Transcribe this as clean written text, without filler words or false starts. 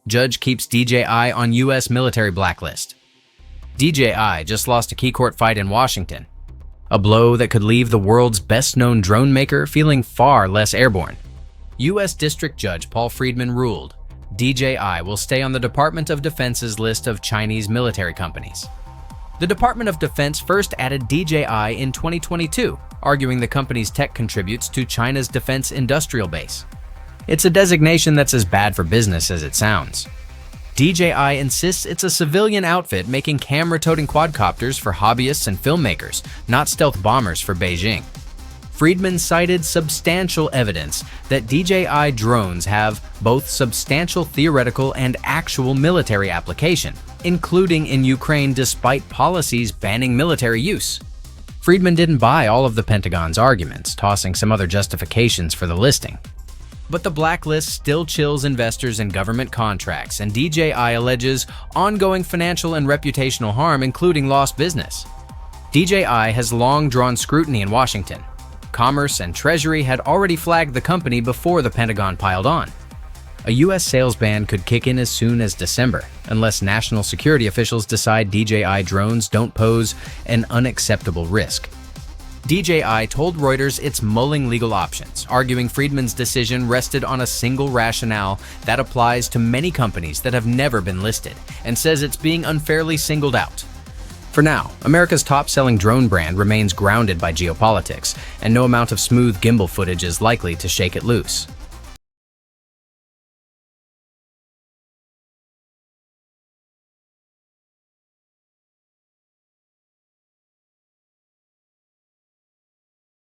Judge keeps DJI on U.S. military blacklist. DJI just lost a key court fight in Washington, a blow that could leave the world's best-known drone maker feeling far less airborne. U.S. District Judge Paul Friedman ruled DJI will stay on the Department of Defense's list of Chinese military companies. The Department of Defense first added DJI in 2022, arguing the company's tech contributes to China's defense industrial base. It's a designation that's as bad for business as it sounds. DJI insists it's a civilian outfit making camera-toting quadcopters for hobbyists and filmmakers, not stealth bombers for Beijing. Friedman cited substantial evidence that DJI drones have both substantial theoretical and actual military application, including in Ukraine despite policies banning military use. Friedman didn't buy all of the Pentagon's arguments, tossing some other justifications for the listing. But the blacklist still chills investors in government contracts, and DJI alleges ongoing financial and reputational harm, including lost business. DJI has long drawn scrutiny in Washington. Commerce and Treasury had already flagged the company before the Pentagon piled on. A U.S. sales ban could kick in as soon as December, unless national security officials decide DJI drones don't pose an unacceptable risk. DJI told Reuters it's mulling legal options, arguing Friedman's decision rested on a single rationale that applies to many companies that have never been listed, and says it's being unfairly singled out. For now, America's top-selling drone brand remains grounded by geopolitics, and no amount of smooth gimbal footage is likely to shake it loose.